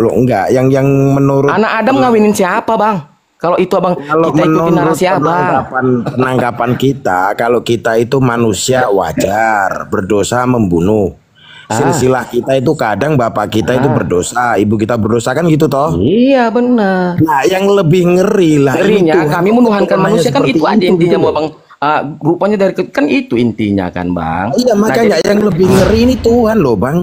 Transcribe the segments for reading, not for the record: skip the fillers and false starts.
Loh, enggak, yang menurut Anak Adam ngawinin siapa, Bang? Kalau itu Abang, kalau kita ikutin menurut narasi Abang. penanggapan kita, kalau kita itu manusia wajar, berdosa membunuh. Ah, Silsilah kita itu kadang bapak kita itu ah. berdosa, ibu kita berdosa kan gitu toh. Iya, benar. Nah, yang lebih ngeri lah ini Ngerinya Tuhan kami kok menuhankan keturunannya manusia kan seperti itu aja itu gitu intinya, loh. Bang. Rupanya dari kan itu intinya kan, Bang. Iya, Nah, makanya jadi yang lebih ngeri ini Tuhan loh, Bang.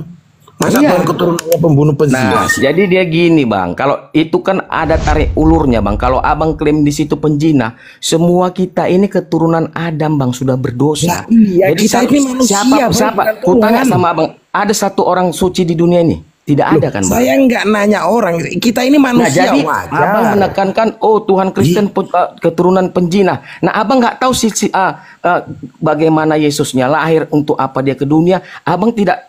Masa Tuhan iya. keturunannya pembunuh pezina Nah, sih? jadi dia gini, Bang. Kalau itu kan ada tarik ulurnya, Bang. Kalau Abang klaim di situ penjina, semua kita ini keturunan Adam, Bang, sudah Nah, berdosa. iya, Jadi kita ini manusia, siapa Bang, siapa? bukan Kutanya Tuhan. sama Abang, ada satu orang suci di dunia ini? Tidak Loh, ada kan, Bang? saya nggak nanya orang, kita ini Nah, manusia jadi Abang wajar. menekankan, oh Tuhan Kristen keturunan penjina. Nah, Abang nggak tahu bagaimana Yesusnya lahir, untuk apa dia ke dunia. Abang tidak,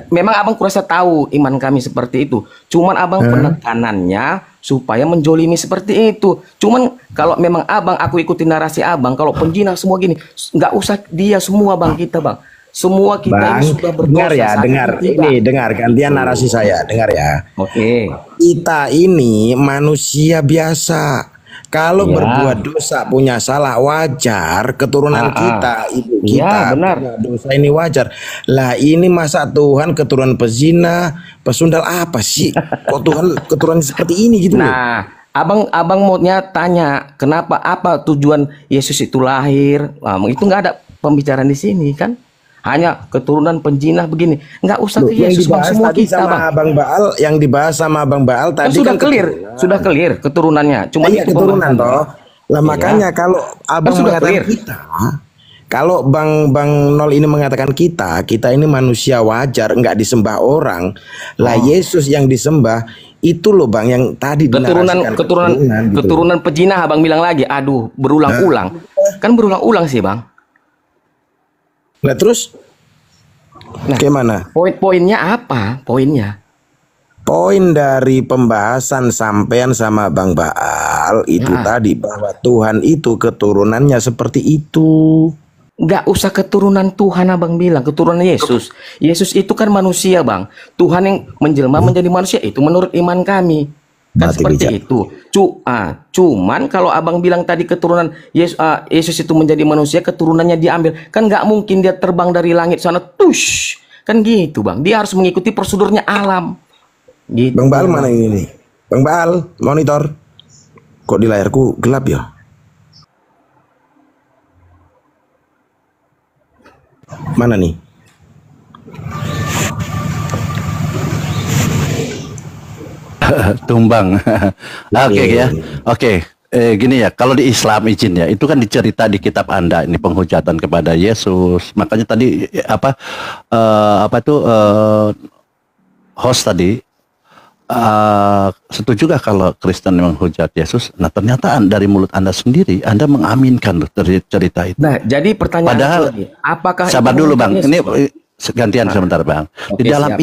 memang Abang kurasa tahu iman kami seperti itu. Cuman Abang penekanannya supaya menjolimi seperti itu. Cuman kalau memang aku ikutin narasi Abang, kalau penjina semua gini, nggak usah dia semua, Bang, kita, Bang. Semua kita ini Bang, sudah dengar berdosa, ya, satu dengar. dan tiga. Ini dengar gantian narasi saya, dengar ya. Oke. Kita ini manusia biasa. Kalau Ya. berbuat dosa punya salah wajar, keturunan Ah, ah. kita, ibu Ya, kita benar. punya dosa ini wajar. Lah ini masa Tuhan keturunan pezina, pesundal apa sih? Kok Tuhan keturunan seperti ini gitu loh? Nah, abang maunya tanya, kenapa, apa tujuan Yesus itu lahir? Nah, itu nggak ada pembicaraan di sini kan? Hanya keturunan penjinah begini. Nggak usah Loh, ke yang Yesus, Bang, dibahas semua tadi kita, sama Bang. Abang Baal, yang dibahas sama Abang Baal Kan tadi sudah kan clear, keturunan. keturunannya. Cuman Iya, itu keturunan pembahasannya. toh. Lah makanya Iya, kalau kan Abang sudah mengatakan clear. kita, kalau Bang Nol ini mengatakan kita ini manusia wajar, nggak disembah orang. Lah Oh, Yesus yang disembah itu loh Bang yang tadi keturunan dinarasikan keturunan keturunan gitu loh. keturunan penjinah, Abang bilang lagi. Aduh, berulang-ulang. Kan berulang-ulang sih, Bang. Nah terus Nah, gimana? poin-poinnya apa? Poinnya. Poin dari pembahasan sampean sama Bang Baal itu Nah, tadi bahwa Tuhan itu keturunannya seperti itu. nggak usah keturunan Tuhan, Abang bilang keturunan Yesus. Yesus itu kan manusia, Bang. Tuhan yang menjelma menjadi manusia itu menurut iman kami. Kan Mati seperti bijak. itu. Cuman kalau Abang bilang tadi keturunan Yesus itu menjadi manusia, keturunannya diambil. Kan nggak mungkin dia terbang dari langit sana, tush. Kan gitu, Bang. Dia harus mengikuti prosedurnya alam. Bang Baal Gitu, mana Bang. ini nih? Bang Baal, monitor. Kok di layarku gelap ya? Mana nih? Tumbang. Oke ya. Nih. Oke. Gini ya, kalau di Islam izin ya, itu kan dicerita di kitab Anda ini penghujatan kepada Yesus. Makanya tadi apa itu host tadi setuju gak kalau Kristen menghujat Yesus? Nah ternyata dari mulut Anda sendiri Anda mengaminkan loh dari cerita itu. Nah, jadi pertanyaan Padahal lagi, apakah itu sabar dulu menghujat Bang, Yesus, ini Bang? gantian sebentar Bang. Oke, siap.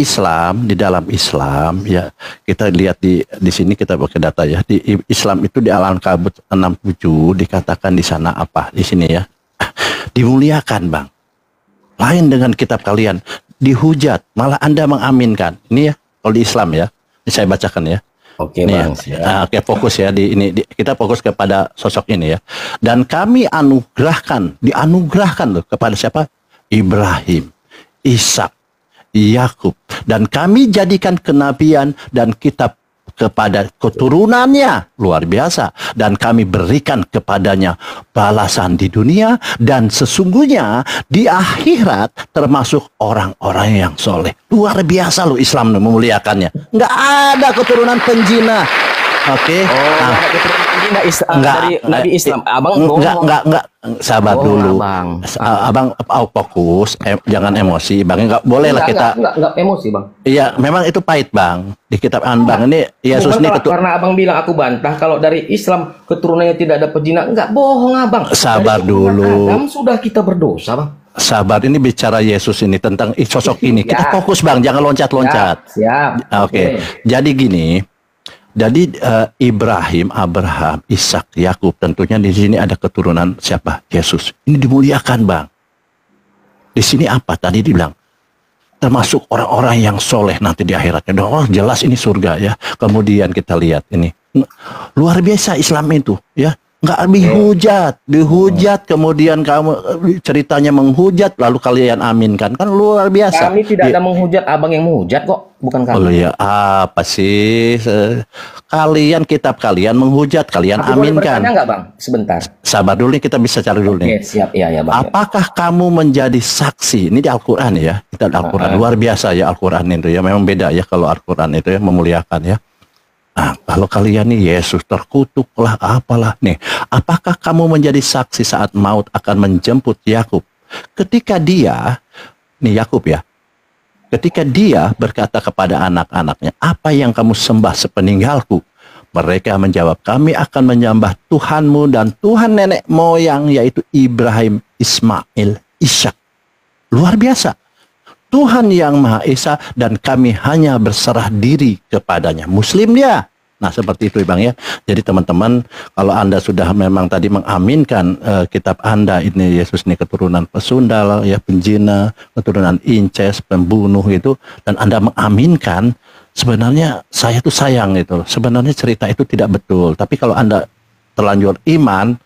Di dalam Islam ya kita lihat di sini kita pakai data ya. Di Islam itu di Al-Ankabut 67 dikatakan di sana apa? Di sini ya. Dimuliakan Bang. Lain dengan kitab kalian, dihujat, malah Anda mengaminkan. Ini ya kalau di Islam ya. Ini saya bacakan ya. Oke, Ini ya. Bang, siap. Oke, fokus ya kita fokus kepada sosok ini ya. Dan kami dianugerahkan loh kepada siapa? Ibrahim, Ishak, Yakub, dan kami jadikan kenabian dan kitab kepada keturunannya, luar biasa, dan kami berikan kepadanya balasan di dunia dan sesungguhnya di akhirat termasuk orang-orang yang soleh. Luar biasa loh Islam memuliakannya. Nggak ada keturunan penjina. Oke. Oh, Nah, ada keturunan penjina enggak, dari Nabi Islam. Abang enggak, bohong. sabar Bohong, dulu. Abang. Abang fokus, jangan emosi, Bang. Enggak boleh lah kita. Enggak emosi, Bang. Iya, memang itu pahit, Bang. Di kitab Bang ini Yesus Bukan ini karena Abang bilang aku bantah kalau dari Islam keturunannya tidak ada penjina. Enggak, bohong, Abang. Sabar Dari keturunan dulu. Adam sudah kita berdosa, Bang. Sabar, ini bicara Yesus ini tentang sosok ini. Kita Ya. fokus, Bang, jangan loncat-loncat. Siap. Oke. Jadi gini, Ibrahim, Abraham, Ishak, Yakub, tentunya di sini ada keturunan siapa? Yesus. Ini dimuliakan, Bang. Di sini apa? Tadi dibilang termasuk orang-orang yang soleh nanti di akhiratnya. Oh, jelas ini surga ya. Kemudian kita lihat ini luar biasa Islam itu ya. Nggak dihujat, kemudian kamu ceritanya menghujat, lalu kalian aminkan, kan luar biasa. Kami tidak ada menghujat, abang yang menghujat kok, bukan kami. Oh ya, apa sih? Kalian kitab kalian menghujat, kalian Aku boleh aminkan. bertanya nggak bang? Sebentar. Sabar dulu nih, kita bisa cari dulu nih. Oke, siap, ya bang. Apakah kamu menjadi saksi? Ini di Al-Quran ya, kita di Al-Quran luar biasa ya Al-Quran itu ya, memang beda ya kalau Al-Quran itu ya memuliakan ya. Nah, kalau kalian nih Yesus terkutuklah apalah nih. Apakah kamu menjadi saksi saat maut akan menjemput Yakub? Ketika dia, nih Yakub ya, ketika dia berkata kepada anak-anaknya, apa yang kamu sembah sepeninggalku? Mereka menjawab, kami akan menyembah Tuhanmu dan Tuhan nenek moyang, yaitu Ibrahim, Ismail, Ishak. Luar biasa. Tuhan yang Maha Esa dan kami hanya berserah diri kepadanya. Muslim dia. Nah seperti itu Bang ya. Jadi teman-teman, kalau Anda sudah memang tadi mengaminkan kitab Anda ini Yesus ini keturunan pesundal, ya penjina, keturunan inces, pembunuh itu, dan Anda mengaminkan, sebenarnya saya tuh sayang itu. Sebenarnya cerita itu tidak betul. Tapi kalau Anda terlanjur iman,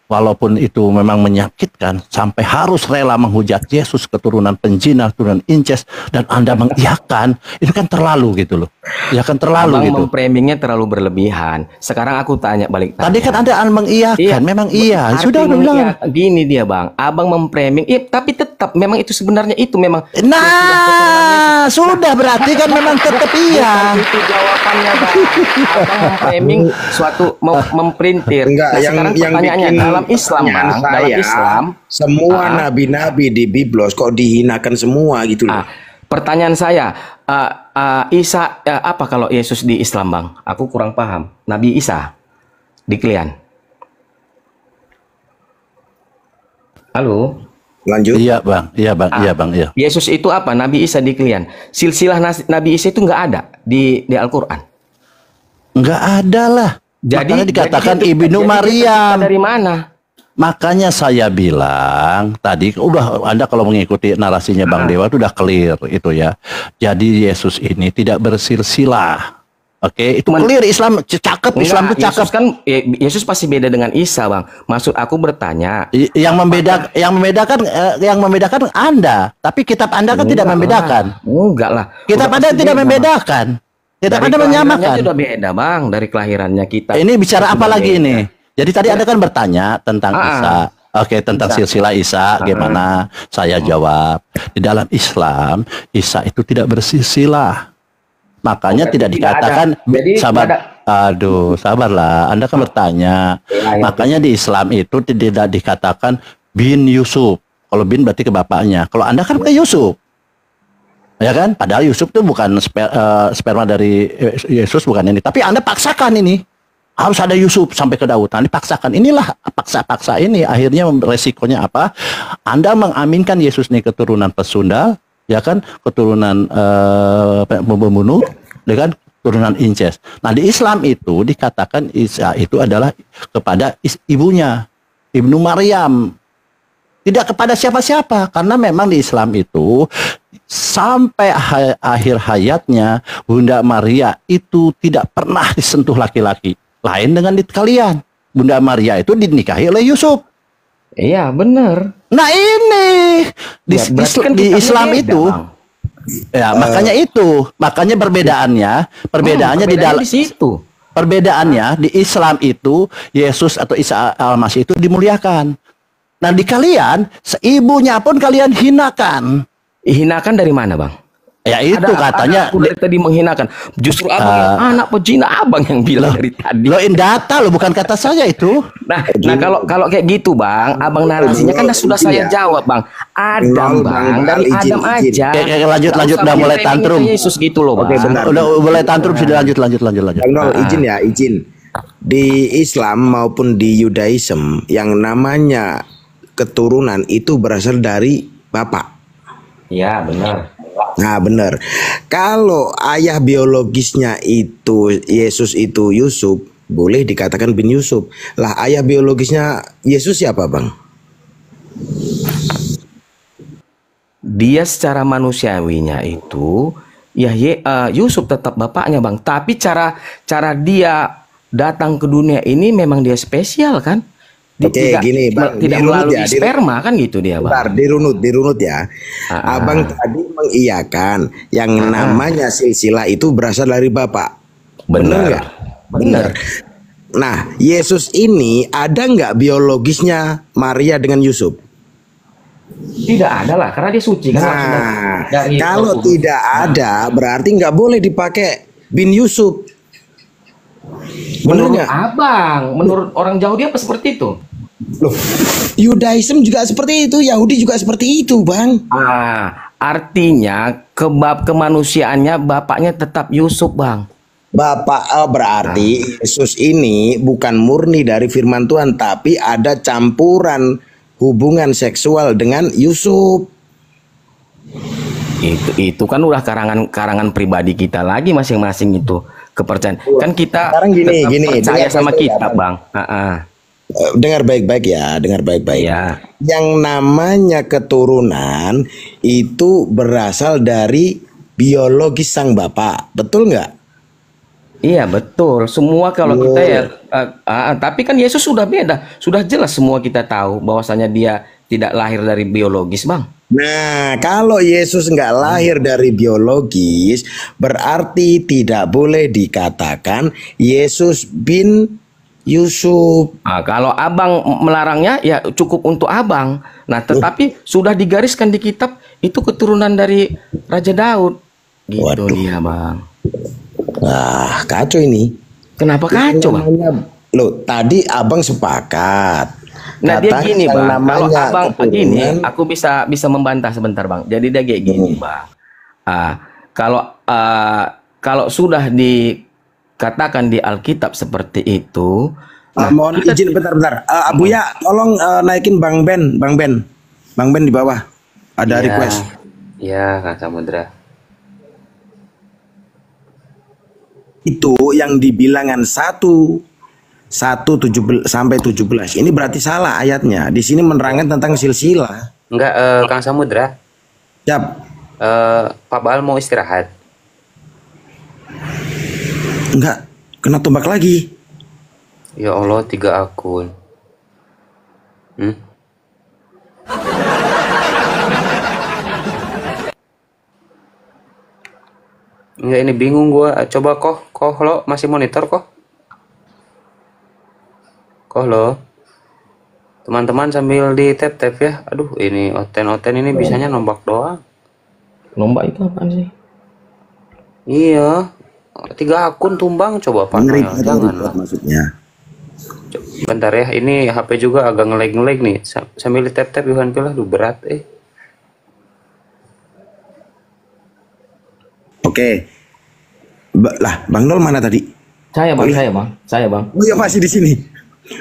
walaupun itu memang menyakitkan, sampai harus rela menghujat Yesus keturunan penjina, keturunan inces, dan Anda mengiyakan, itu kan terlalu gitu loh. Ya kan terlalu Abang gitu. memframingnya terlalu berlebihan. Sekarang aku tanya balik. Tadi kan Anda mengiyakan, Iya, memang iya. arti Sudah bilang. gini dia bang, abang memframing, tapi tetap memang itu sebenarnya itu memang. Nah, sudah berarti kan memang tetap iya. Bukan itu jawabannya bang. Abang memframing suatu memprintir. Enggak, Nah, sekarang pertanyaannya dalam Islam bang, dalam Islam semua nabi-nabi di Biblos kok dihinakan semua gitu loh. pertanyaan saya, Isa apa kalau Yesus di Islam bang? Aku kurang paham. Nabi Isa di Klian. Halo. Lanjut. Iya bang, iya. Yesus itu apa? Nabi Isa di Klian. Silsilah Nabi Isa itu nggak ada di Al-Quran. Nggak ada lah. Makanya dikatakan Ibnu Maryam. Dari mana? Makanya saya bilang tadi, udah Anda kalau mengikuti narasinya Bang Dewa itu udah clear itu ya. Jadi Yesus ini tidak bersilsilah. Oke, itu clear. Islam cakep, Islam itu cakep. Yesus kan Yesus pasti beda dengan Isa, Bang. Maksud aku bertanya, yang membedakan Anda, tapi kitab Anda kan tidak membedakan. Enggak lah. Kitab Anda tidak membedakan. Kitab Anda menyamakan. Sudah beda, Bang, dari kelahirannya kita. Ini bicara apa lagi ini? Jadi tadi Anda kan bertanya tentang Isa. Oke, tentang silsilah Isa gimana? Saya jawab, di dalam Islam Isa itu tidak bersilsilah. Makanya tidak dikatakan sabarlah. Anda kan bertanya. Makanya di Islam itu tidak dikatakan bin Yusuf. Kalau bin berarti ke bapaknya. Kalau Anda kan ke Yusuf. Ya kan? Padahal Yusuf itu bukan sperma dari Yesus, bukan ini. Tapi Anda paksakan ini. Harus ada Yusuf sampai ke Daud. Nah, dipaksakan. Inilah paksa-paksa ini. Akhirnya resikonya apa? Anda mengaminkan Yesus ini keturunan pesundal, ya kan? Keturunan pembunuh, ya kan? Keturunan inces. Nah, di Islam itu dikatakan Isa itu adalah kepada ibunya, Ibnu Maryam. Tidak kepada siapa-siapa. Karena memang di Islam itu sampai akhir hayatnya Bunda Maria itu tidak pernah disentuh laki-laki. Lain dengan di kalian. Bunda Maria itu dinikahi oleh Yusuf. Iya, benar. Nah ini di Islam beda, itu Bang. Ya, makanya perbedaannya di dalam situ. Perbedaannya di Islam itu Yesus atau Isa Al-Masih itu dimuliakan. Nah, di kalian seibunya pun kalian hinakan. Hinakan dari mana, Bang? Ya itu katanya aku dari tadi menghinakan. Justru abang yang anak pejina, abang yang bilang dari tadi. Lo data lo, bukan kata saya itu. Nah kalau kayak gitu bang, abang narasinya kan sudah saya jawab bang. Adam bang, dari Adam aja. Lanjut udah mulai tantrum. Yesus gitu loh bang. Udah mulai tantrum, sudah lanjut. Izin. Di Islam maupun di Yudaism yang namanya keturunan itu berasal dari bapak. Iya benar. Nah benar. Kalau ayah biologisnya itu Yesus itu Yusuf, boleh dikatakan bin Yusuf. Lah ayah biologisnya Yesus siapa bang? dia secara manusiawinya itu ya Yusuf tetap bapaknya bang, tapi cara dia datang ke dunia ini memang dia spesial kan. Oke, gini Bang, tidak dirunut melalui ya, sperma kan gitu dia bentar, bang. dirunut ya. Abang tadi mengiyakan yang namanya silsilah itu berasal dari bapak. Bener nggak? Bener. Nah, Yesus ini ada nggak biologisnya Maria dengan Yusuf? Tidak ada lah, karena dia suci kan. Nah, Dari kalau tidak ada, berarti nggak boleh dipakai bin Yusuf. Bener menurut nggak? abang, menurut orang Yahudi apa seperti itu? Loh, Yudaism juga seperti itu, Yahudi juga seperti itu, Bang. Artinya kebab kemanusiaannya bapaknya tetap Yusuf, bang. Bapak berarti Yesus ini bukan murni dari firman Tuhan, tapi ada campuran hubungan seksual dengan Yusuf. Itu kan udah karangan pribadi kita lagi masing-masing itu kepercayaan. Kan kita Sekarang gini, percaya dengar sama baik-baik kitab, ya, bang. Dengar baik-baik ya, dengar baik-baik. Iya. Yang namanya keturunan itu berasal dari biologis sang bapak, betul nggak? Iya betul. Semua kalau kita ya, tapi kan Yesus sudah beda, sudah jelas semua kita tahu bahwasanya dia tidak lahir dari biologis, bang. Nah, kalau Yesus nggak lahir dari biologis, berarti tidak boleh dikatakan Yesus bin Yusuf. Kalau abang melarangnya ya cukup untuk abang. Nah, tetapi sudah digariskan di kitab itu keturunan dari Raja Daud. Gitu. Waduh. Dia, bang. Wah, kacau ini. Kenapa kacau, bang? Loh, tadi abang sepakat. Nah, dia Katanya gini, yang bang. Kalau namanya abang keturunan- gini, aku bisa membantah sebentar, bang. Jadi dia kayak gini, bang. Kalau sudah dikatakan di Alkitab seperti itu, mohon izin bentar. Abuya, tolong naikin Bang Ben. Bang Ben di bawah. Ada request. Iya, Kak Samudra. Itu yang dibilangan 1 sampai 17. Ini berarti salah ayatnya. Di sini menerangkan tentang silsilah. Enggak, Kang Samudra. Siap. Pak Baal mau istirahat. Enggak, kena tombak lagi. Ya Allah, 3 akun. Enggak, ini bingung gua. Coba koh lo masih monitor koh? Koh lo. Teman-teman sambil di tap ya. Aduh, ini oten ini bisanya nombak doang. lomba itu apaan sih? Iya. 3 akun tumbang coba Pak Noel. Jangan lah. Maksudnya. Bentar ya, ini HP juga agak ngelag nih. Sambil tap Yohan Pilah, duh berat Oke. Lah, Bang Nol mana tadi? Saya, bang. Saya, bang. Oh ya, masih di sini.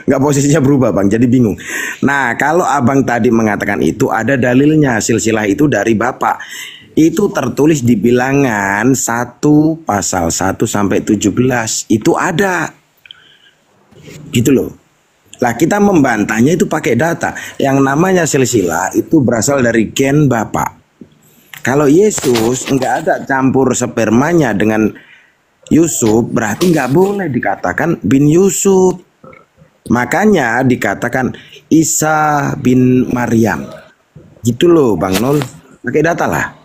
Nggak, posisinya berubah, Bang. Jadi bingung. Nah, kalau Abang tadi mengatakan itu ada dalilnya, silsilah itu dari Bapak. Itu tertulis di Bilangan 1 pasal 1 sampai 17. Itu ada. Gitu loh. Lah, kita membantahnya itu pakai data. Yang namanya silsilah itu berasal dari gen Bapak. Kalau Yesus nggak ada campur spermanya dengan Yusuf, berarti nggak boleh dikatakan bin Yusuf. Makanya dikatakan Isa bin Maryam. Gitu loh, Bang Nol. Pakai data lah.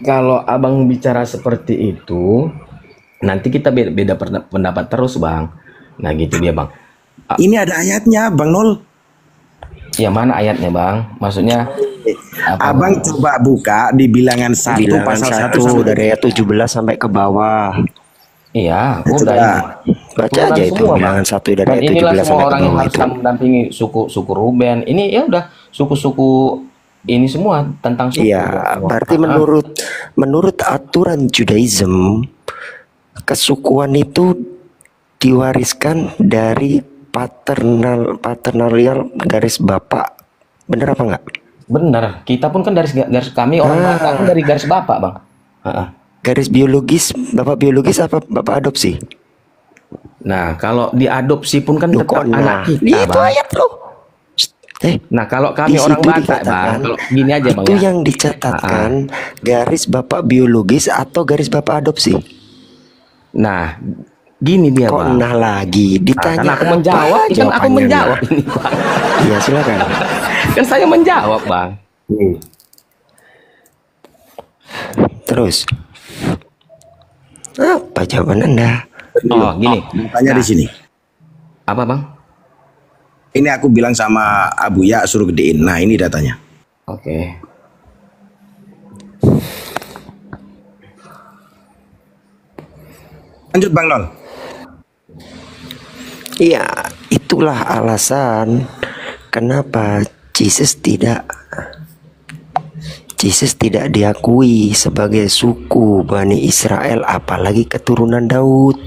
Kalau abang bicara seperti itu, nanti kita beda pendapat terus, bang. Nah, gitu dia, bang. Ini ada ayatnya, Bang Nol. Ya, mana ayatnya, bang? Maksudnya Abang coba buka di Bilangan 1 Bilangan pasal 1 1 dari ayat 17 sampai ke bawah. iya, Coba. udah. Baca aja itu Semua, Bilangan Bang. 1 dari Dan ayat inilah 17 semua sampai ke orang yang bawah harus itu. mendampingi suku Ruben. Ini ya udah suku-suku ini semua tentang suku. Iya, berarti menurut aturan Judaism, kesukuan itu diwariskan dari paternalial garis bapak. Bener apa enggak? Benar. Kita pun kan garis kami orang Batak kan dari garis bapak, bang. Garis biologis, bapak biologis apa bapak adopsi? Nah, kalau diadopsi pun kan Loh, tetap kok anak kita, itu bang. ayat loh. Nah, kalau kami di orang situ Batak, Bang, dikatakan kalau gini aja, Bang itu ya. yang dicatatkan garis bapak biologis atau garis bapak adopsi. Nah, gini dia, Kok Bang. nah lagi Nah, ditanya kan aku apa menjawab, kan aku jawabannya, menjawab ini, Bang. Iya silakan. Kan saya menjawab, Bang. Terus apa jawaban Anda? Oh, gini. Tanya di Nah, sini. apa, Bang? Ini aku bilang sama Abu Ya suruh gedein. Nah, ini datanya. Oke. Lanjut Bang Nol. Iya, itulah alasan kenapa Jesus tidak diakui sebagai suku Bani Israel, apalagi keturunan Daud.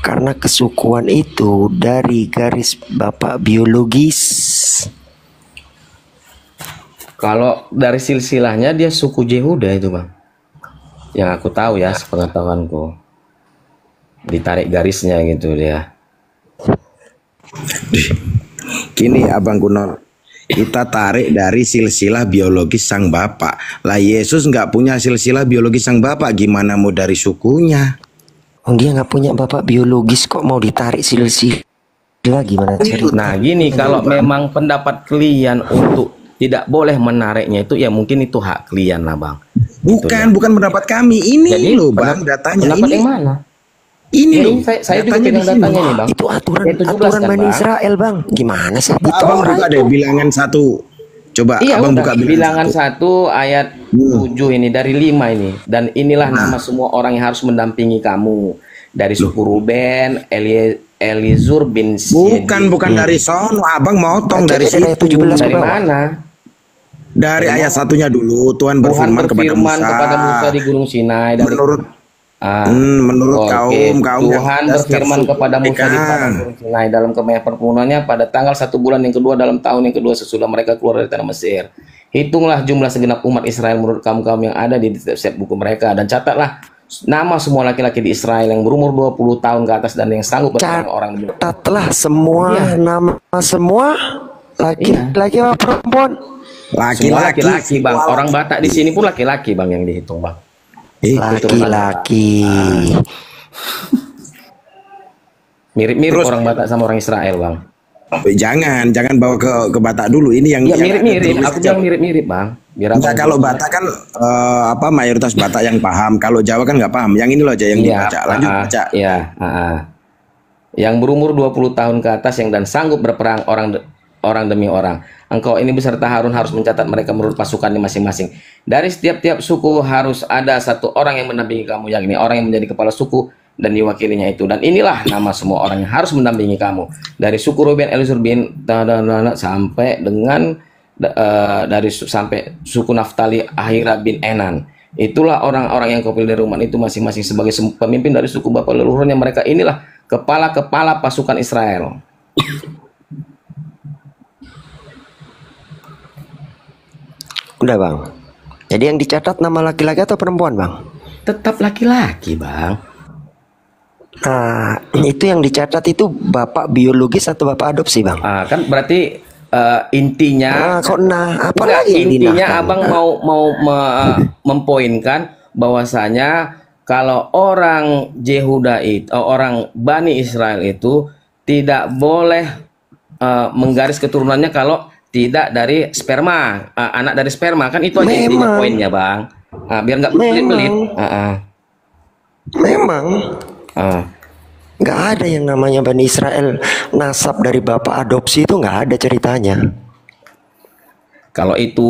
Karena kesukuan itu dari garis bapak biologis. Kalau dari silsilahnya dia suku Yehuda itu, Bang. Yang aku tahu ya, sepengetahuanku. Ditarik garisnya gitu dia. Gini Abang Kunol, kita tarik dari silsilah biologis sang bapak. Lah Yesus nggak punya silsilah biologis sang bapak, gimana mau dari sukunya? Oh, dia nggak punya bapak biologis kok mau ditarik silsilah, gimana cerita? Nah, gini, kalau memang pendapat kalian untuk tidak boleh menariknya itu, ya mungkin itu hak kalian lah, Bang. Bukan pendapat kami. Ini Jadi, loh Bang, datanya pendapat ini. yang mana? Ini loh. Saya juga datanya di pegang sini. datanya nih, Bang. Itu aturan Ayat 17 aturan kan, Bani Bang? Israel, Bang. Gimana sih? Abang Ditolak. buka deh bilangan 1. Coba Iya, Abang udah. buka Bilangan 1 ayat 7 ini, dari 5 ini. Dan inilah nama semua orang yang harus mendampingi kamu. Dari suku Ruben, Elizur bin Syedi. Bukan dari sono, Abang motong dari situ. Ayat 17 Dari ke bawah. mana? Dari ayat 1-nya dulu, Tuhan Tuhan berfirman kepada Musa. di Gunung Sinai. Dari, Menurut kaum Tuhan berfirman kepada Musa di padang Gunung Sinai dalam kemah perpunannya pada tanggal 1 bulan yang kedua dalam tahun yang kedua sesudah mereka keluar dari tanah Mesir. Hitunglah jumlah segenap umat Israel menurut kaum-kaum yang ada di setiap buku mereka, dan catatlah nama semua laki-laki di Israel yang berumur 20 tahun ke atas dan yang sanggup berperang orang demi orang. Catatlah semua nama semua laki-laki apa perempuan? Semua laki-laki, Bang. Orang Batak di sini pun laki-laki, Bang, yang dihitung, Bang. Laki-laki. Mirip-mirip orang Batak sama orang Israel, Bang. Jangan bawa ke Batak dulu. Ini yang Ya, yang mirip-mirip. ada Aku bilang mirip-mirip, Bang. Biar Enggak, kalau Batak kan mayoritas Batak yang paham. Kalau Jawa kan nggak paham. Yang ini loh aja yang dibaca. Lanjut baca. Iya, Yang berumur 20 tahun ke atas yang dan sanggup berperang orang demi orang. Engkau ini beserta Harun harus mencatat mereka menurut pasukannya masing-masing. Dari setiap suku harus ada satu orang yang mendampingi kamu, yang ini orang yang menjadi kepala suku dan diwakilinya itu. Dan inilah nama semua orang yang harus mendampingi kamu. Dari suku Ruben, Elizur bin sampai dengan sampai suku Naftali, Ahira bin Enan. Itulah orang-orang yang kau pilih dari umat itu masing-masing sebagai pemimpin dari suku bapak leluhurnya. Mereka inilah kepala-kepala pasukan Israel. Udah, Bang. Jadi yang dicatat nama laki-laki atau perempuan, Bang? Tetap laki-laki, Bang. Nah, itu yang dicatat itu bapak biologis atau bapak adopsi, Bang? Kan berarti intinya apalagi intinya Abang mau mempoinkan bahwasanya kalau orang Yehuda itu, orang Bani Israel itu tidak boleh menggaris keturunannya kalau tidak dari sperma, anak dari sperma, kan itu aja intinya poinnya, Bang. Biar nggak belit-belit. Memang nggak ada yang namanya Bani Israel nasab dari bapak adopsi, itu nggak ada ceritanya. Kalau itu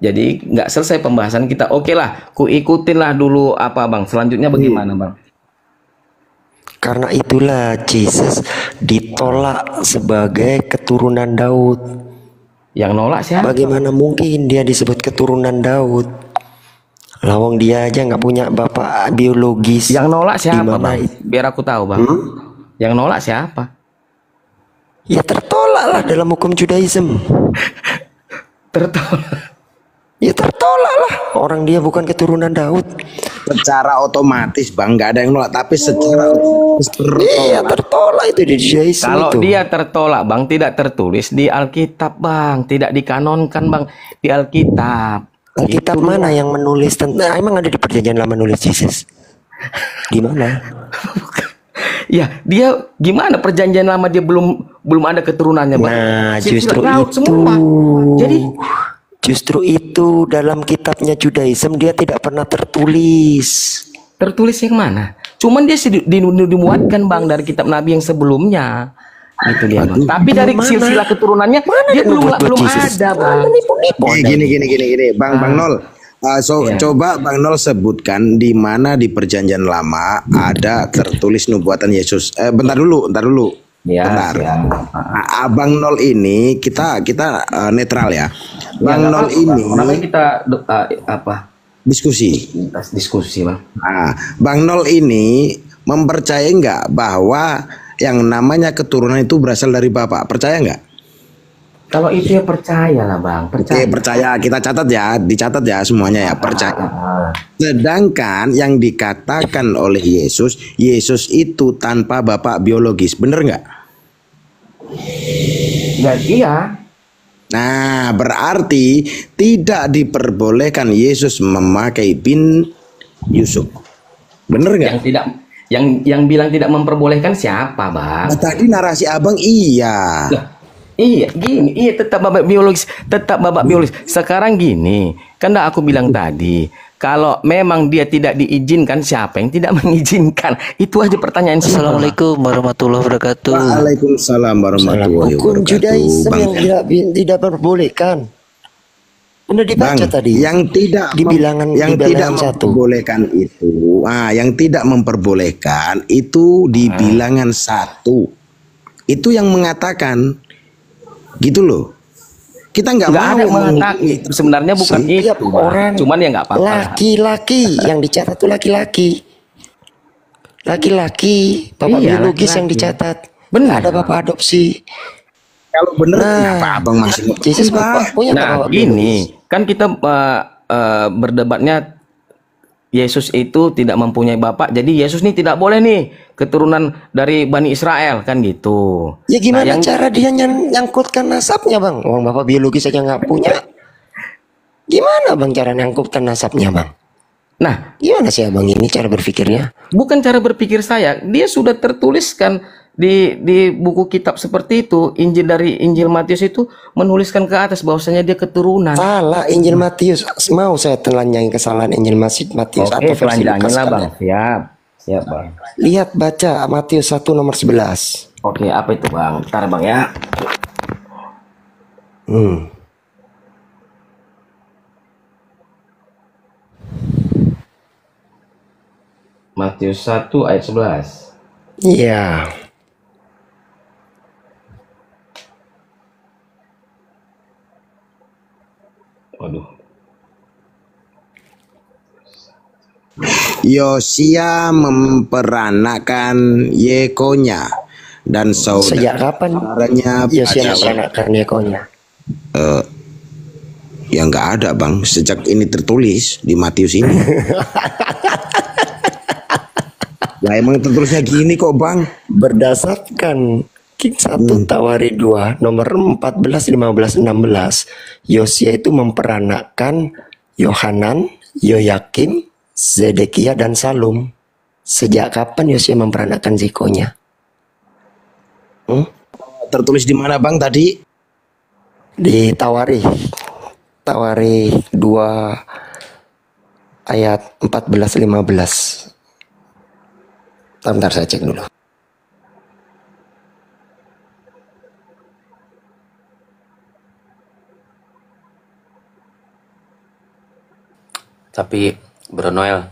jadi nggak selesai pembahasan kita. Oke lah, ku ikutin lah dulu apa, Bang. Selanjutnya bagaimana, Bang? Karena itulah Jesus ditolak sebagai keturunan Daud. Yang nolak siapa? Bagaimana mungkin dia disebut keturunan Daud? Lawang dia aja nggak punya bapak biologis. Yang nolak siapa, Bang? Itu? Biar aku tahu, Bang. Yang nolak siapa? Ya tertolak lah dalam hukum Judaism. Tertolak. Ya tertolak lah. Orang dia bukan keturunan Daud. secara otomatis bang, nggak ada yang nolak, tapi secara Iya, tertolak itu di Judaism Kalau itu. dia tertolak bang, tidak tertulis di Alkitab bang, tidak dikanonkan bang di Alkitab. Alkitab Itu mana dia. yang menulis tentang emang ada di perjanjian lama nulis Yesus? Di mana? Ya, dia gimana perjanjian lama dia belum ada keturunannya bang. Nah, Silsilah justru Daud itu. semua. Jadi Justru itu dalam kitabnya Judaism dia tidak pernah tertulis. tertulis yang mana? Cuman dia dimuatkan bang dari kitab Nabi yang sebelumnya. Gitu dia bang. Tapi dari mana? silsilah keturunannya dia yang belum buat Jesus? ada bang. gini, bang Nol. Iya. Coba Bang Nol sebutkan di mana di perjanjian lama ada tertulis nubuatan Yesus. Bentar dulu. Ya, Bentar. ya. Nah, Abang Nol ini kita netral ya. Bang Nol ini Namanya kita apa? diskusi. Diskusi bang. Nah, Bang Nol ini mempercayai nggak bahwa yang namanya keturunan itu berasal dari Bapak? Percaya nggak? Kalau itu ya percaya lah bang. Oke, percaya. Kita catat ya, dicatat ya semuanya ya, percaya. Sedangkan yang dikatakan oleh Yesus itu tanpa bapak biologis, bener nggak? Ya iya. Nah, berarti tidak diperbolehkan Yesus memakai bin Yusuf, bener nggak? Yang tidak yang bilang tidak memperbolehkan siapa bang? Nah, tadi narasi abang iya. Lah, iya gini, tetap babak biologis, Sekarang gini, kan aku bilang tadi, kalau memang dia tidak diizinkan, siapa yang tidak mengizinkan? Itu aja pertanyaan simpel. Assalamualaikum warahmatullahi wabarakatuh. Waalaikumsalam warahmatullahi Hukum wabarakatuh. Judaism Bang, yang tidak diperbolehkan. Udah Bang, dibaca tadi. yang tidak di bilangan yang di tidak bilangan satu. memperbolehkan itu, yang tidak memperbolehkan itu di bilangan 1. Itu yang mengatakan, gitu loh. Kita nggak Nggak mau ada yang mengatakan, sebenarnya bukan Setiap itu, Bang. orang Cuman ya nggak apa-apa. Laki-laki yang dicatat tuh laki-laki. Laki-laki, bapak Iya, biologis yang laki-laki. dicatat. Benar. Ada bapak adopsi. Kalau bener, Nah, kenapa abang masih Jesus bapak punya Nah, bapak biologis. gini, kan kita berdebatnya Yesus itu tidak mempunyai bapak, jadi Yesus ini tidak boleh nih keturunan dari Bani Israel, kan gitu. Ya gimana Nah, yang- cara dia nyangkutkan nasabnya bang? Orang bapak biologis aja nggak punya. Gimana bang cara nyangkutkan nasabnya bang? Nah, Gimana sih abang ini cara berpikirnya? bukan cara berpikir saya, dia sudah tertuliskan di buku kitab seperti itu. Injil Matius itu menuliskan ke atas bahwasanya dia keturunan. Salah Injil Matius. Mau saya telanjangi kesalahan Injil Matius Oke, atau versi telanjangin Lukas lah bang. sekalian? Siap bang. Lihat baca Matius 1 nomor 11. Oke, apa itu bang? Ntar bang ya. Matius 1 ayat 11. Iya. Waduh. Yosia memperanakan Yekonya dan Sejak kapan saudaranya Yosia pada memperanakan Yekonya? ya nggak ada bang, sejak ini tertulis di Matius ini. Lah emang tertulisnya gini kok bang. Berdasarkan King 1 Tawari 2 nomor 14, 15, 16, Yosia itu memperanakan Yohanan, Yoyakim, Zedekia dan Salum. Sejak kapan Yosia memperanakan Zikonya? Tertulis di mana bang tadi? Di Tawari 2 ayat 14, 15. Bentar saya cek dulu. Tapi Bro Noel,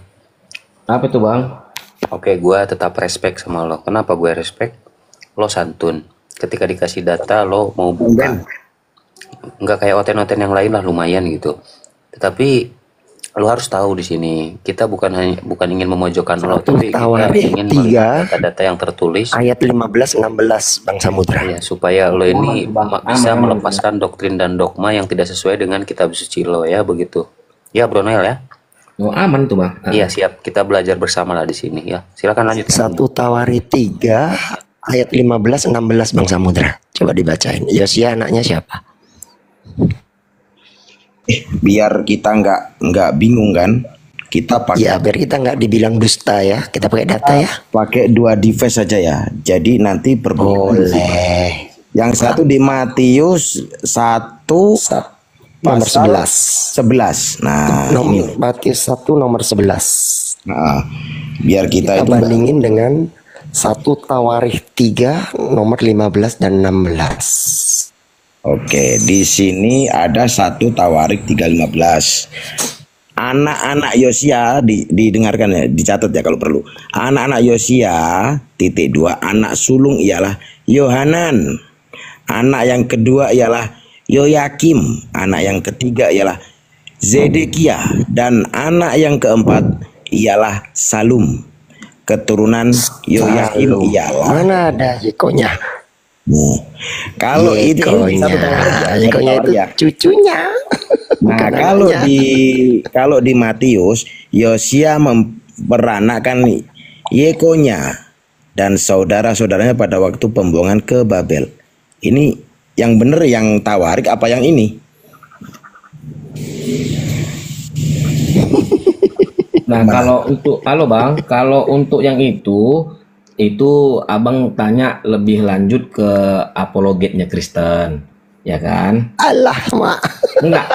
Apa itu bang? oke gua tetap respect sama lo. Kenapa gue respect? Lo santun. Ketika dikasih data lo mau buka. Nggak kayak oten-oten yang lain lah, lumayan gitu. Tetapi lo harus tahu di sini kita bukan ingin memojokkan lo, tapi kita Tawari ingin 3 melihat data-data yang tertulis ayat 15, 16 Bang Samudra. ya, supaya lo ini bisa aman. melepaskan doktrin dan dogma yang tidak sesuai dengan kitab suci lo ya, begitu. Ya Bro Noel ya. Oh, aman tuh bang. Iya siap, kita belajar bersama lah di sini ya. Silakan lanjut. 1 Tawarik 3 ayat 15-16 Bang Samudra. Coba dibacain. Yosia anaknya siapa? Biar kita nggak bingung kan, kita pakai Ya biar kita nggak dibilang dusta ya. Kita pakai data ya. pakai 2 device saja ya. Jadi nanti berbeda. Boleh. Yang satu di Matius 1 Nomor pasal 11. 11. Nah, ini. Nomor Matius 1 nomor 11. Nah, biar kita Kita itu bandingin dengan 1 Tawarik 3 nomor 15 dan 16. Oke, di sini ada 1 Tawarik 3:15. Anak-anak Yosia didengarkan ya, dicatat ya kalau perlu. Anak-anak Yosia titik 2 anak sulung ialah Yohanan. Anak yang kedua ialah Yoyakim. Anak yang ketiga ialah Zedekia dan anak yang keempat ialah Salum. Keturunan Yoyakim Lalu, ialah mana ada Yekonya? kalau itu Yekonya. satu Tawarik ya, satu Yekonya itu Tawarik ya. cucunya. Nah, Bukan kalau anaknya. kalau di Matius, Yosia memperanakkan Yekonya dan saudara-saudaranya pada waktu pembuangan ke Babel. Ini yang benar yang Tawarik apa yang ini? Nah, kalau untuk yang itu abang tanya lebih lanjut ke apologetnya Kristen, ya kan? Alah, Mak. Enggak.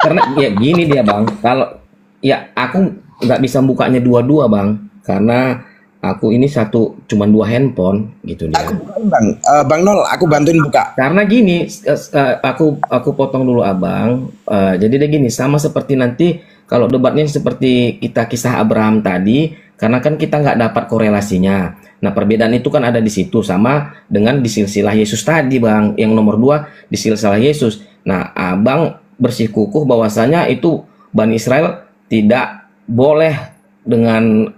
Karena ya gini dia bang, kalau ya aku nggak bisa bukanya dua-dua bang, karena aku ini cuman 2 handphone gitu dia. Aku bukan, Bang Nol, aku bantuin buka. Karena gini, aku potong dulu abang. Jadi dia gini, sama seperti nanti kalau debatnya seperti kita kisah Abraham tadi, karena kan kita nggak dapat korelasinya. Nah perbedaan itu kan ada di situ sama dengan di silsilah Yesus tadi bang, yang nomor 2 di silsilah Yesus. Nah abang bersikukuh bahwasanya itu Bani Israel tidak boleh dengan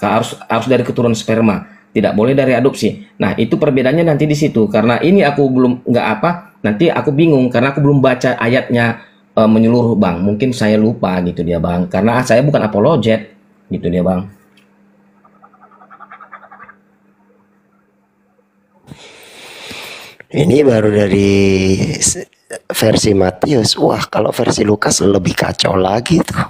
harus dari keturunan sperma, tidak boleh dari adopsi. Nah itu perbedaannya nanti di situ, karena ini aku belum nanti aku bingung karena aku belum baca ayatnya menyeluruh bang, mungkin saya lupa gitu dia bang, karena saya bukan apologet gitu dia bang. Ini baru dari versi Matius. Wah, kalau versi Lukas lebih kacau lagi tuh.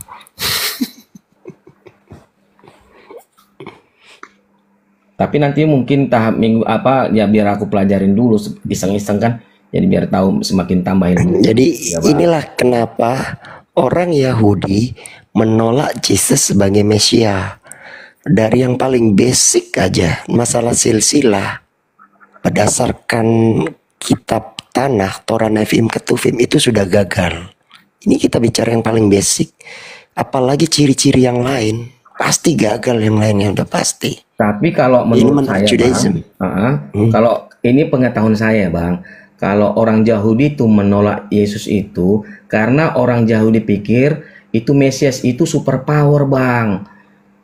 Tapi nanti mungkin tahap minggu ya biar aku pelajarin dulu iseng-iseng kan, jadi biar tahu semakin tambahin. Jadi inilah kenapa orang Yahudi menolak Yesus sebagai Mesia. Dari yang paling basic aja, masalah silsilah berdasarkan kitab tanah Torah Nevi'im Ketuvim itu sudah gagal. Ini kita bicara yang paling basic, apalagi ciri-ciri yang lain pasti gagal, yang lainnya udah pasti. Tapi kalau menurut saya Judaism. bang, kalau ini pengetahuan saya bang, kalau orang Yahudi itu menolak Yesus itu karena orang Yahudi pikir itu Mesias itu super power bang.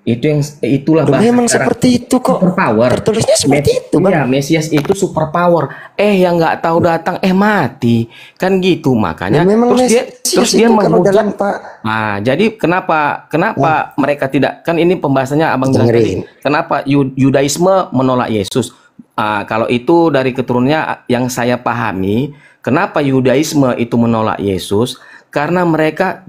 Itulah bahasa memang seperti itu kok. Super power. Tertulisnya seperti itu bang. Iya, Mesias itu super power. Yang nggak tahu datang mati. Kan gitu makanya. Memang terus dia menghujat. Pak. Nah, jadi kenapa mereka tidak, kan ini pembahasannya abang bilang tadi. Kenapa Yudaisme menolak Yesus? Kalau itu dari keturunannya yang saya pahami, kenapa Yudaisme itu menolak Yesus? Karena mereka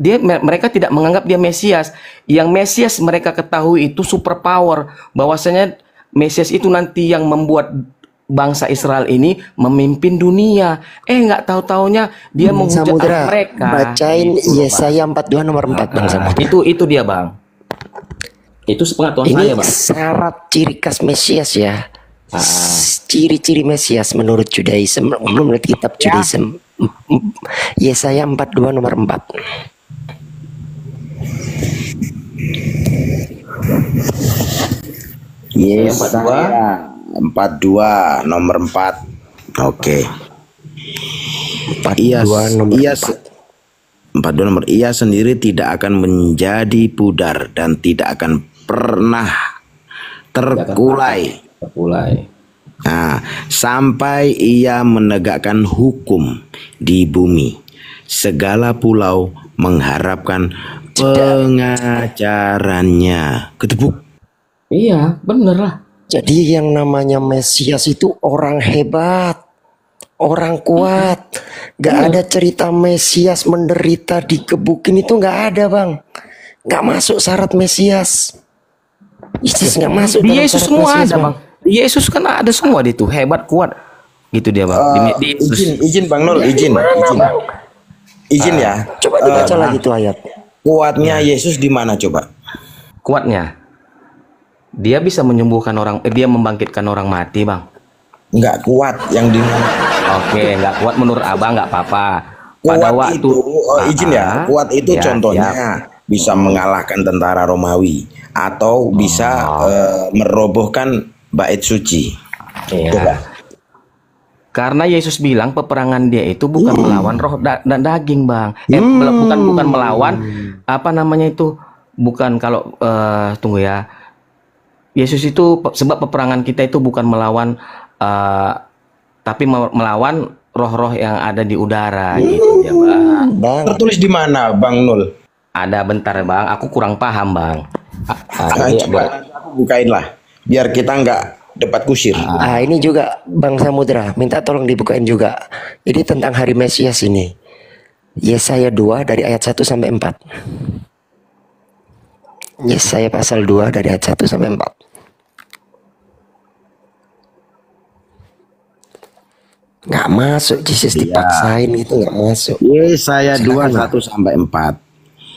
tidak menganggap dia Mesias. Yang Mesias mereka ketahui itu super power, bahwasanya Mesias itu nanti yang membuat bangsa Israel ini memimpin dunia. Nggak tahu-taunya dia menghujat mereka. Bacain Yesaya 42 nomor 4 Bang Samudra. Itu dia bang. Itu sepengetahuan saya bang. Syarat ciri khas Mesias ya. Ciri-ciri Mesias menurut Judaism, menurut kitab Judaism. Yesaya 42 nomor 4. Yesaya 42 nomor 4. Oke. 42 nomor 42 nomor. Ia sendiri tidak akan menjadi pudar dan tidak akan pernah terkulai. Nah, sampai ia menegakkan hukum di bumi, segala pulau mengharapkan pengajarannya. Ketepuk. Iya, bener lah. Jadi yang namanya Mesias itu orang hebat, orang kuat. Gak ada cerita Mesias menderita dikebukin, itu gak ada bang. Gak masuk syarat Mesias. Yesus gak masuk Di dalam Yesus syarat semua Mesias, ada bang. Di Yesus kan ada semua di itu, hebat, kuat. Gitu dia bang. Di Yesus. Izin Bang Nul, izin ya. Coba dibaca lagi tuh ayat. Kuatnya Yesus di mana coba? Kuatnya. Dia bisa menyembuhkan orang, dia membangkitkan orang mati bang. Nggak kuat yang di mana? Oke, nggak kuat menurut abang nggak apa-apa. Pada Kuat waktu itu, izin ya. Kuat itu ya, contohnya bisa mengalahkan tentara Romawi atau bisa merobohkan bait suci. Iya. Coba. Karena Yesus bilang peperangan dia itu bukan melawan roh dan daging bang. Bukan melawan apa namanya itu, bukan kalau tunggu ya. Yesus itu sebab peperangan kita itu bukan melawan tapi melawan roh-roh yang ada di udara gitu ya bang. Tertulis di mana Bang Nul? Ada bentar bang, aku kurang paham bang. Coba aku bukain lah, biar kita nggak debat kusir. Ini juga Bang Samudra, minta tolong dibukain juga. Ini tentang hari Mesias ini. Yesaya 2 dari ayat 1 sampai 4. Yesaya pasal 2 dari ayat 1 sampai 4. Nggak masuk, Yesus dipaksain itu nggak masuk. Yesaya 2 1 sampai 4.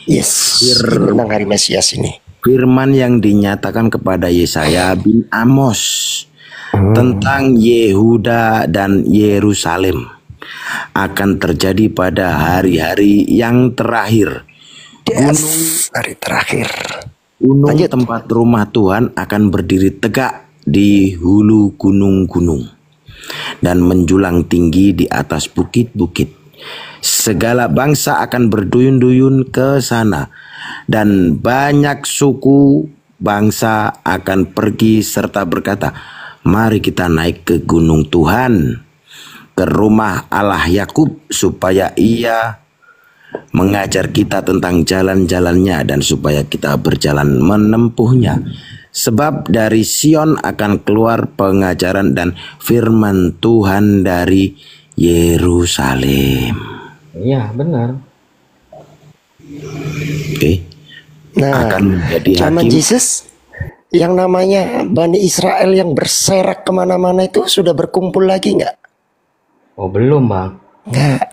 Yes, tentang hari Mesias ini. Firman yang dinyatakan kepada Yesaya bin Amos tentang Yehuda dan Yerusalem akan terjadi pada hari-hari yang terakhir. Hari terakhir. Gunung tempat rumah Tuhan akan berdiri tegak di hulu gunung-gunung dan menjulang tinggi di atas bukit-bukit. Segala bangsa akan berduyun-duyun ke sana, dan banyak suku bangsa akan pergi serta berkata, mari kita naik ke gunung Tuhan, ke rumah Allah Yakub, supaya ia mengajar kita tentang jalan-jalannya dan supaya kita berjalan menempuhnya. Sebab dari Sion akan keluar pengajaran dan firman Tuhan dari Yerusalem. Iya benar. Oke. Nah, Akan menjadi zaman hakim. Yesus yang namanya Bani Israel yang berserak kemana-mana itu sudah berkumpul lagi nggak? Oh belum bang. Nggak.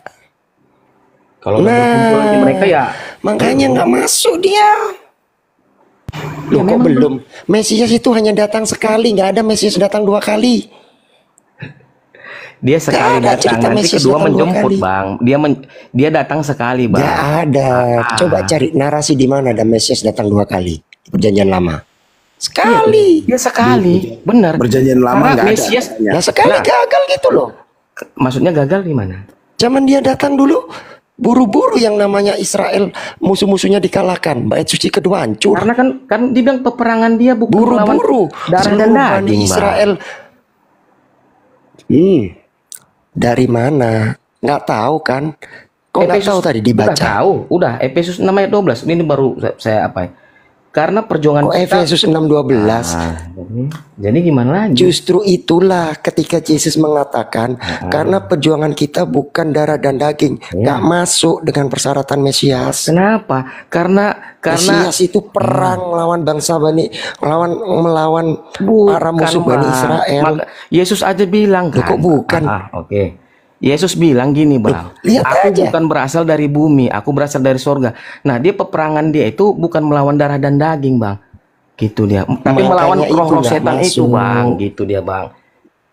Kalau nggak berkumpul lagi mereka ya. Makanya nggak masuk dia. Loh kok belum? Mesias itu hanya datang sekali, nggak ada Mesias datang 2 kali. Dia sekali Nggak ada datang, cerita nanti Mesias kedua datang 2 menjemput kali. bang. Dia datang sekali bang. Nggak ada. Coba cari narasi di mana ada Mesias datang 2 kali. Perjanjian lama. Sekali. Dia sekali, benar. Perjanjian lama Karena nggak ada. Mesias, Nah sekali gagal gitu loh. maksudnya gagal di mana? Zaman dia datang dulu, buru-buru yang namanya Israel musuh-musuhnya dikalahkan. Bait suci kedua hancur. Karena kan dibilang peperangan dia bukan melawan Buru-buru darah dan seluruh Bani daging bang. Israel. Dari mana? Nggak tahu kan? Kok nggak tahu tadi Udah dibaca? tahu, udah Efesus 6 ayat 12. Ini baru saya apa ya? Karena perjuangan Kok Efesus 6:12? jadi gimana lagi? Justru itulah ketika Yesus mengatakan karena perjuangan kita bukan darah dan daging, nggak masuk dengan persyaratan Mesias. Kenapa? Karena Mesias itu perang melawan bangsa melawan para musuh Bani Bang. Israel. Yesus aja bilang Loh, kan. kok bukan? Oke. Yesus bilang gini bang, lihat aku aja. bukan berasal dari bumi, aku berasal dari sorga. Nah dia peperangan dia itu bukan melawan darah dan daging bang, gitu dia. Tapi Makanya melawan itu roh-roh nggak setan itu masuk. bang, gitu dia bang.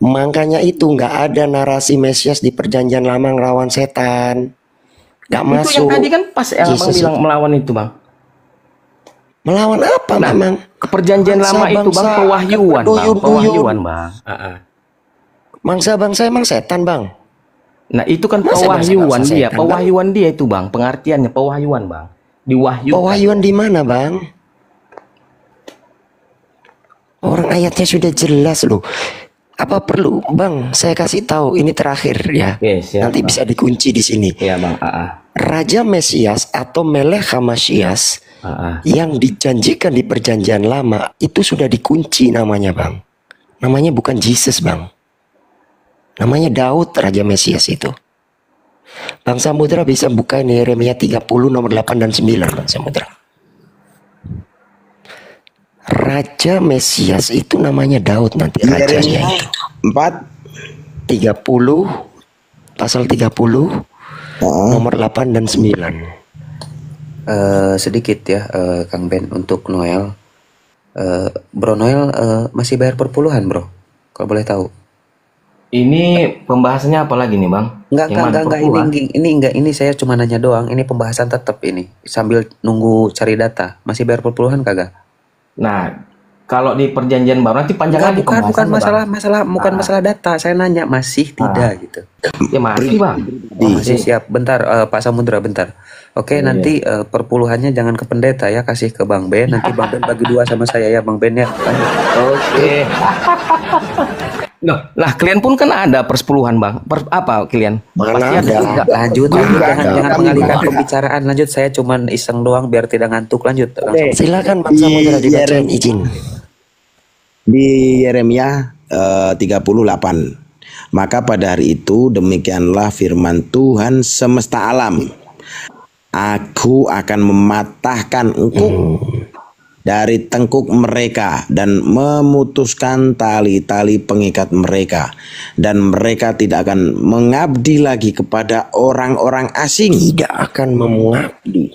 Makanya itu nggak ada narasi Mesias di perjanjian lama ngelawan setan. Nggak Itu masuk. yang tadi kan pas abang Yesus bilang melawan itu bang. Melawan apa memang? Ke perjanjian lama itu bang, Bangsa-bangsa pewahyuan bang, berduyun-duyun. pewahyuan bang. Bangsa-bangsa emang setan bang. Nah itu kan Masa pewahyuan bangsa-bangsa dia, setan, pewahyuan dia itu bang, pengertiannya pewahyuan bang, diwahyukan. Pewahyuan di mana bang? Orang ayatnya sudah jelas loh. Apa perlu bang? Saya kasih tahu ini terakhir ya. Oke, siap, Nanti Bang. bisa dikunci di sini. Iya bang. Raja Mesias atau Melech HaMashiach yang dijanjikan di perjanjian lama itu sudah dikunci namanya, Bang. Namanya bukan Jesus, Bang. Namanya Daud, Raja Mesias itu. Bang Samudra bisa buka ini Yeremia 30 nomor 8 dan 9, Bang Samudra. Raja Mesias itu namanya Daud nanti rajanya itu. 30 pasal 30 nomor 8 dan 9. Sedikit ya, Kang Ben, untuk Noel. Bro Noel masih bayar perpuluhan, bro? Kalau boleh tahu. Ini pembahasannya apa lagi nih, Bang? Enggak, ini saya cuma nanya doang. Ini pembahasan tetap ini sambil nunggu cari data. Masih bayar perpuluhan kagak? Nah, kalau di perjanjian baru nanti panjang lagi bukan pembahasannya, Bang. masalah data. Saya nanya masih tidak gitu. Ya masih, Bang. Oh, masih siap. Bentar, Pak Samudra, bentar. Oke, nanti perpuluhannya jangan ke pendeta ya, kasih ke Bang Ben. Nanti Bang Ben bagi 2 sama saya ya, Bang Ben ya. Oke. Nah, kalian pun kan ada persepuluhan, Bang. Apa kalian? Mana Pasti ada. Lanjut, jangan mengalihkan pembicaraan. Lanjut, saya cuman iseng doang biar tidak ngantuk. Lanjut. Silakan Bang Samudra dibacain, izin. Di Yeremia 38. Maka pada hari itu demikianlah firman Tuhan semesta alam. Aku akan mematahkan engkau dari tengkuk mereka dan memutuskan tali-tali pengikat mereka, dan mereka tidak akan mengabdi lagi kepada orang-orang asing. Tidak akan mengabdi.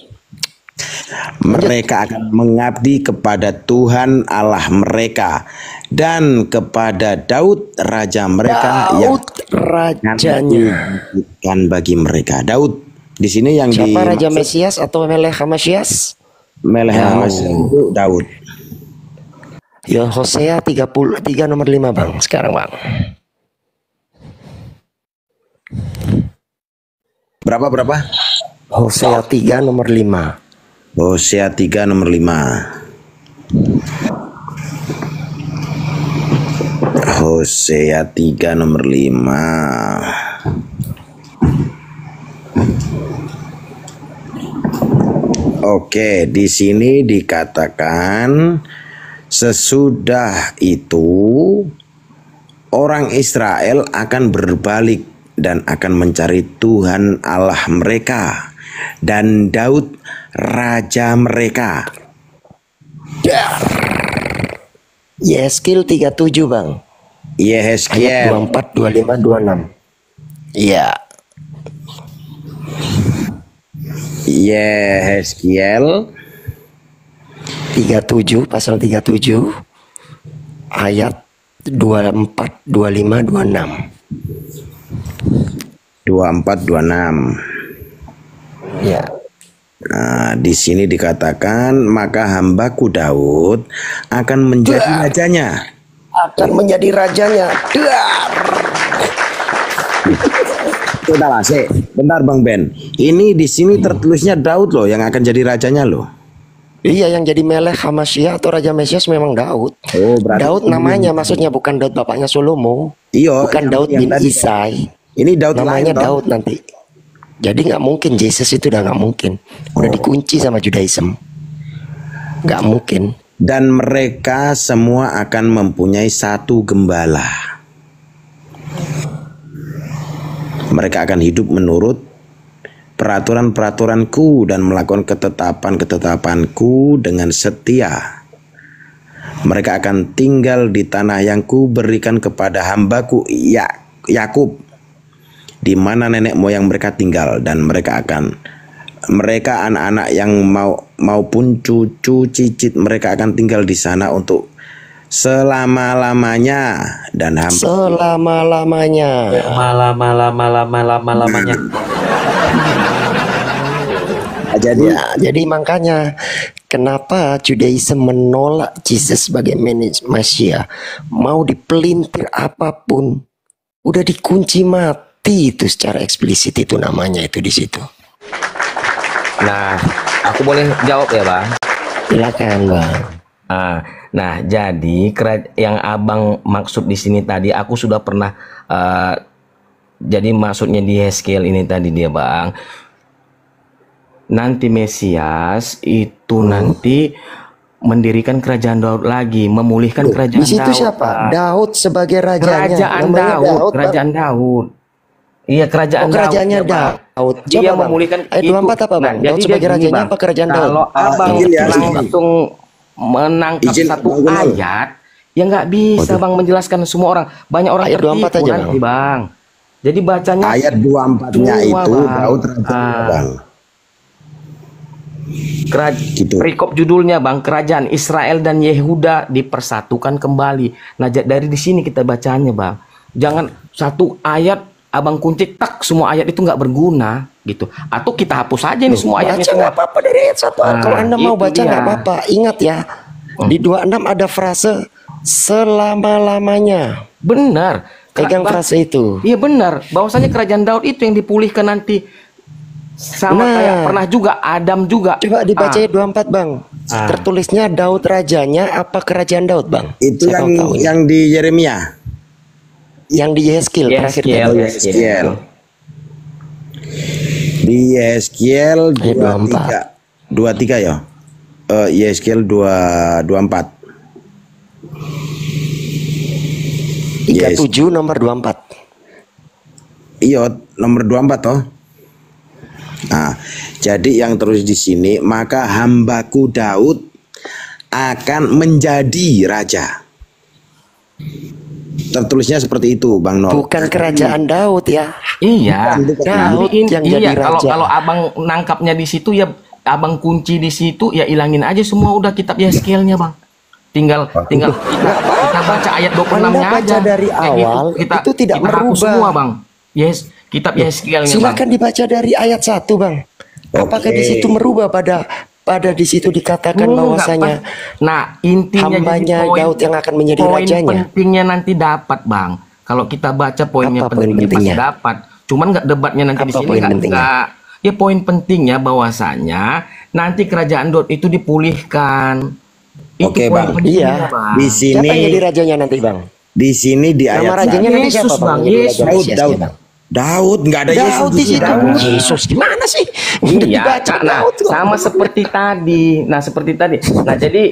Mereka akan mengabdi kepada Tuhan Allah mereka dan kepada Daud raja mereka yang rajanya kan bagi mereka. Daud di sini yang siapa Raja Mesias atau Melech HaMashiach? Melech HaMashiach itu Daud. Ya, Hosea 33 nomor 5, Bang. Sekarang, Bang. Berapa? Hosea 3 nomor 5. Hosea 3 nomor 5. Hosea 3 nomor 5. Oke, di sini dikatakan sesudah itu orang Israel akan berbalik dan akan mencari Tuhan Allah mereka dan Daud raja mereka. Yeskil 37, Bang. Yehezkiel 24, 25, 26. Iya. Yehezkiel 37 pasal 37 ayat 24, 25, 26. 24, 26. Ya. Nah, di sini dikatakan maka hambaku Daud akan menjadi rajanya. Akan menjadi rajanya. Bentar Bang Ben. Ini di sini tertulisnya Daud loh yang akan jadi rajanya loh. Iya, yang jadi Melech HaMashiach atau Raja Mesias memang Daud. Oh, berarti Daud namanya, maksudnya bukan Daud bapaknya Salomo. Iya, bukan Daud bin Isai. Ini Daud namanya lain, Daud nanti. Jadi nggak mungkin, Jesus itu udah nggak mungkin. Udah dikunci sama Judaism. Nggak mungkin. Dan mereka semua akan mempunyai satu gembala. Mereka akan hidup menurut peraturan-peraturanku dan melakukan ketetapan-ketetapanku dengan setia. Mereka akan tinggal di tanah yang kuberikan kepada hambaku Yakub, di mana nenek moyang mereka tinggal, dan mereka anak-anak yang maupun cucu cicit mereka akan tinggal di sana untuk selama-lamanya, dan selama-lamanya. Malam-malamanya. Jadi makanya kenapa Judaism menolak Jesus sebagai Mesias, mau dipelintir apapun, udah dikunci mati itu secara eksplisit, itu namanya itu di situ. Nah, aku boleh jawab ya, Bang? Silakan, Bang. Nah, jadi yang abang maksud di sini tadi, aku sudah pernah. Jadi maksudnya di Yehezkiel ini tadi dia, Bang. nanti Mesias itu nanti mendirikan kerajaan Daud lagi, memulihkan kerajaan Di situ Daud. siapa? Bang. Daud sebagai rajanya. Kerajaan Namanya Daud, Bang. kerajaan Daud. Iya, kerajaan Daud. Kerajaannya ya, Bang. Daud. Dia Coba Bang. memulihkan Ayat 24 apa Bang? jadi Daud dia sebagai gini, rajanya Bang. apa kerajaan Daud? Kalau abang izin ya, langsung menangkap Izin, satu Bang Gunul. ayat, ya nggak bisa Bang menjelaskan semua orang. Banyak orang Ayat 24 tertipu aja, nanti Bang. Jadi bacanya Ayat 24-nya semua, itu Bang. Daud raja, Bang. Gitu. Perikop judulnya Bang, kerajaan Israel dan Yehuda dipersatukan kembali. Nah, dari di sini kita bacanya Bang. Jangan satu ayat abang kunci tak semua ayat itu nggak berguna gitu. Atau kita hapus aja nih semua ayatnya Baca semua. nggak apa-apa dari ayat 1. Kalau Anda mau itu baca dia. nggak apa-apa. Ingat ya, di 26 ada frase selama-lamanya. Benar. Pegang Bang, frase itu. iya benar. Bahwasanya kerajaan Daud itu yang dipulihkan nanti. Sama Nah. kayak pernah juga Adam juga. Coba dibaca ayat 24 Bang. Tertulisnya Daud rajanya apa kerajaan Daud Bang? Itu Saya mau tahu ini. yang di Yeremia. Yang di Yeskil terakhir Yeskiel, tadi. Yeskiel. Di Yeskiel Ayat 23 ya. Yeskiel 24. 37 nomor 24. Iya, nomor 24 toh. Nah, jadi yang terus di sini, maka hambaku Daud akan menjadi raja. Tertulisnya seperti itu, Bang Nol. Bukan kerajaan Daud ya. Iya. Daud yang iya, jadi raja. kalau abang nangkapnya di situ ya abang kunci di situ ya ilangin aja semua udah kitab Yeskielnya Bang. Tinggal kita baca ayat 26-nya Anda baca aja. dari Kayak awal, gitu. itu tidak kita hapus merubah. semua Bang. Yes, kitab Yeskielnya Bang. Silakan dibaca dari ayat 1 Bang. Apakah di situ merubah pada di situ dikatakan Enggak, bahwasanya nah intinya hambanya jadi Daud yang akan menjadi poin rajanya? pentingnya nanti dapat Bang. Kalau kita baca poinnya Apa poin pentingnya pasti pentingnya? dapat. Cuman nggak debatnya nanti di Apa sini poin nggak. pentingnya? Ya poin pentingnya bahwasanya nanti kerajaan Daud itu dipulihkan. Itu Oke, poin Bang. pentingnya, Iya. Bang. Di Siapa yang sini jadi rajanya nanti Bang? di sini di Nama ayat rajanya nanti Yesus, siapa Bang. Bang? Yang jadi Yesus. raja Mesiasnya, Daud, Bang? Daud, nggak ada Yesus Daud di situ. Daud. Yesus gimana sih? Udah Iya, dibaca nah, Daud kok. sama seperti tadi. Nah, seperti tadi. Nah, jadi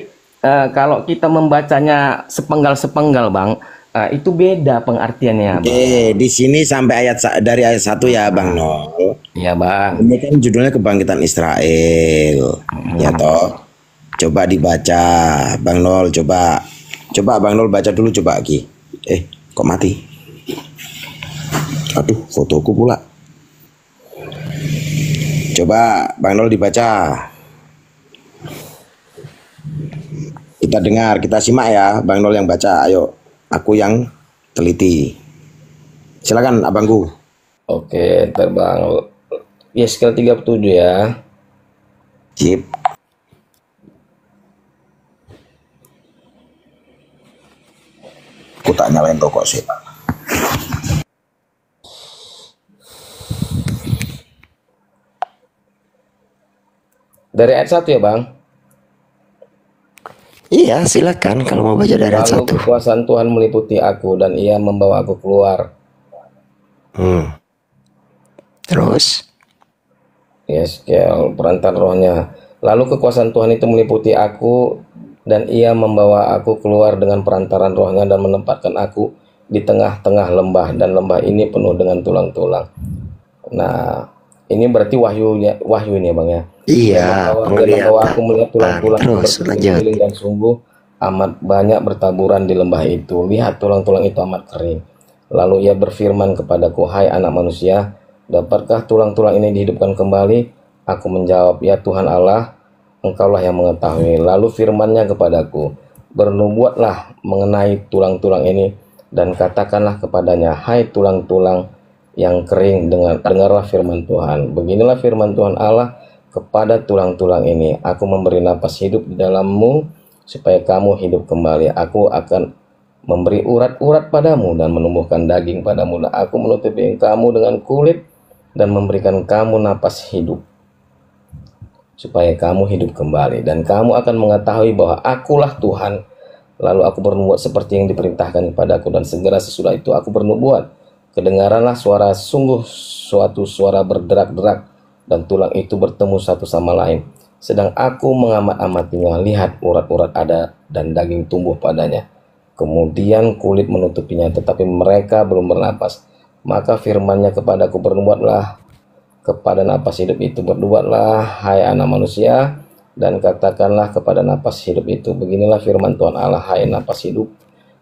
kalau kita membacanya sepenggal-sepenggal, Bang, itu beda pengertiannya, Bang. Di sini sampai dari ayat 1 ya, Bang Nol. Iya, Bang. Ini kan judulnya kebangkitan Israel. Ya toh. Coba dibaca, Bang Nol, coba Bang Nol baca dulu coba Ki. Kok mati? Aduh, fotoku pula. Coba Bang Nol dibaca. Kita dengar, kita simak ya, Bang Nol yang baca. Ayo, aku yang teliti. Silakan abangku. Oke, ntar Bang. Yeskiel 37 ya. Sip. Aku tak nyalain rokok sih. Dari ayat 1 ya, Bang. Iya, silakan kalau mau baca dari ayat Lalu 1. kekuasaan Tuhan meliputi aku dan ia membawa aku keluar. Terus Yeskiel, perantar rohnya. Lalu kekuasaan Tuhan itu meliputi aku dan ia membawa aku keluar dengan perantaran rohnya dan menempatkan aku di tengah-tengah lembah dan lembah ini penuh dengan tulang-tulang. Nah, ini berarti wahyu ini ya, Bang ya. iya, Dia membawa aku melihat tulang-tulang Terus lanjut. berkeliling dan sungguh amat banyak bertaburan di lembah itu. Lihat tulang-tulang itu amat kering. Lalu ia berfirman kepadaku, hai anak manusia, dapatkah tulang-tulang ini dihidupkan kembali? Aku menjawab, ya Tuhan Allah, Engkaulah yang mengetahui. Lalu firman-Nya kepadaku, bernubuatlah mengenai tulang-tulang ini dan katakanlah kepadanya, hai tulang-tulang yang kering, dengarlah firman Tuhan. Beginilah firman Tuhan Allah kepada tulang-tulang ini, aku memberi napas hidup di dalammu supaya kamu hidup kembali. Aku akan memberi urat-urat padamu dan menumbuhkan daging padamu, dan aku menutupi kamu dengan kulit dan memberikan kamu napas hidup supaya kamu hidup kembali, dan kamu akan mengetahui bahwa akulah Tuhan. Lalu aku bernubuat seperti yang diperintahkan kepadaku, dan segera sesudah itu aku bernubuat. Kedengaranlah suara, sungguh suatu suara berderak-derak dan tulang itu bertemu satu sama lain. Sedang aku mengamat-amatinya, lihat urat-urat ada dan daging tumbuh padanya. Kemudian kulit menutupinya, tetapi mereka belum bernapas. Maka firman-Nya kepadaku, bernubuatlah kepada napas hidup itu, bernubuatlah hai anak manusia, dan katakanlah kepada napas hidup itu, beginilah firman Tuhan Allah, hai napas hidup,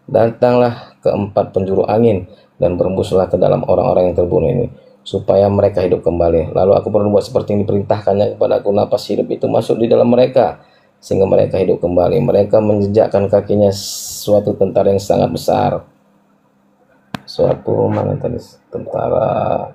datanglah ke 4 penjuru angin dan berembuslah ke dalam orang-orang yang terbunuh ini, supaya mereka hidup kembali. Lalu aku bernubuat seperti yang diperintahkannya kepadaku, napas hidup itu masuk di dalam mereka, sehingga mereka hidup kembali. Mereka menjejakkan kakinya suatu tentara yang sangat besar. Suatu mana tadi tentara.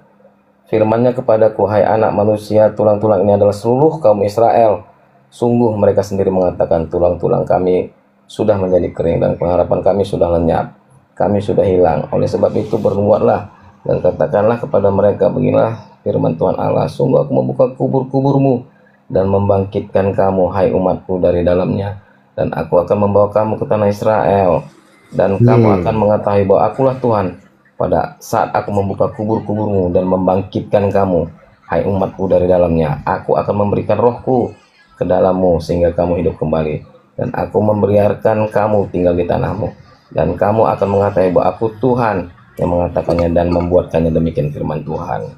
Firman-Nya kepadaku, hai anak manusia, tulang-tulang ini adalah seluruh kaum Israel. Sungguh mereka sendiri mengatakan, tulang-tulang kami sudah menjadi kering dan pengharapan kami sudah lenyap. Kami sudah hilang. Oleh sebab itu bernubuatlah dan katakanlah kepada mereka, beginilah firman Tuhan Allah, sungguh aku membuka kubur-kuburmu dan membangkitkan kamu, hai umatku, dari dalamnya. Dan aku akan membawa kamu ke tanah Israel. Dan kamu akan mengetahui bahwa akulah Tuhan, pada saat aku membuka kubur-kuburmu dan membangkitkan kamu, hai umatku, dari dalamnya. Aku akan memberikan rohku ke dalammu sehingga kamu hidup kembali. Dan aku membiarkan kamu tinggal di tanahmu. Dan kamu akan mengetahui bahwa aku Tuhan yang mengatakannya dan membuatkannya, demikian firman Tuhan.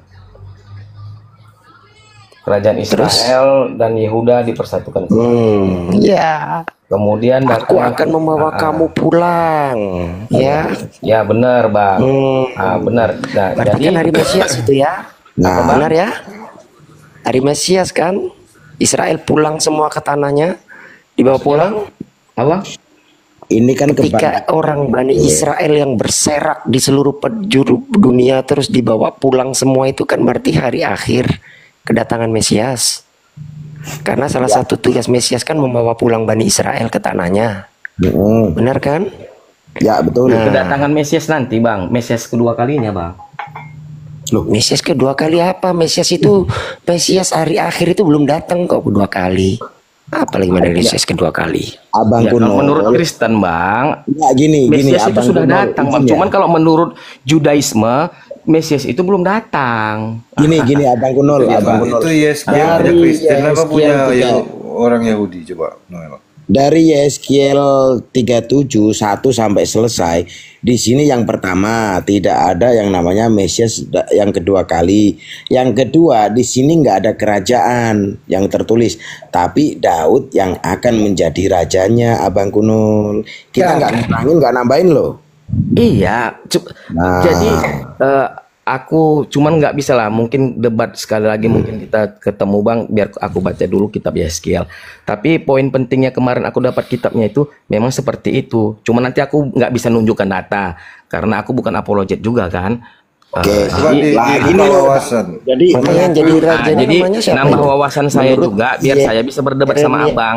Kerajaan Israel dan Yehuda dipersatukan. Ya. Kemudian Aku akan membawa kamu pulang, ya. Ya benar, Bang. Benar. Nah, Berarti jadi kan hari Mesias itu ya. Nah, Benar ya? Hari Mesias kan? Israel pulang semua ke tanahnya, dibawa pulang. apa? ini kan Ketika orang Bani Israel yang berserak di seluruh penjuru dunia terus dibawa pulang semua, itu kan berarti hari akhir kedatangan Mesias. Karena salah satu tugas Mesias kan membawa pulang Bani Israel ke tanahnya. Benar kan? Ya betul. Kedatangan Mesias nanti, Bang. Mesias kedua kalinya, Bang. Loh, Mesias kedua kali apa? Mesias itu Mesias hari akhir itu belum datang kok kedua kali. Apalagi mana Mesias kedua kali? Abang Ya, Kuno. kalau menurut Kristen, Bang, Ya, gini Mesias itu Abang sudah Kuno, datang, Bang. izin ya. Cuman kalau menurut Judaisme, Mesias itu belum datang. Gini Abang Kunul, Ya, Abang Pak, Kunul. itu Yeskiel punya Dari Kristen apa punya Yeskiel yang orang Yahudi, coba Noel? Dari Yeskiel 37 1 sampai selesai, di sini yang pertama tidak ada yang namanya Mesias yang kedua kali. Yang kedua, di sini nggak ada kerajaan yang tertulis, tapi Daud yang akan menjadi rajanya, Abang Kunul. Kita nggak ngurangin, nggak nambahin loh. Iya, jadi aku cuman nggak bisa lah, mungkin debat sekali lagi, mungkin kita ketemu, Bang, biar aku baca dulu kitab Yeskiel. Tapi poin pentingnya kemarin aku dapat kitabnya itu memang seperti itu. Cuman nanti aku nggak bisa nunjukkan data karena aku bukan apologet juga kan. Oke, Coba di lagi buka nih, wawasan. jadi Makanya yang jadi raja Jadi namanya siapa? nambah itu? wawasan saya Menurut juga biar saya bisa berdebat sama Yeremia. Abang.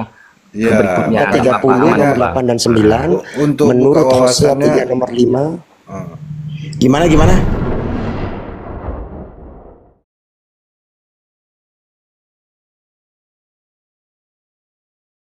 Ya, Berikutnya Ayat ada 30, pemahaman nomor Abang. 8 dan 9. Untuk Menurut buka Hosea wawasannya. 3 nomor 5. gimana?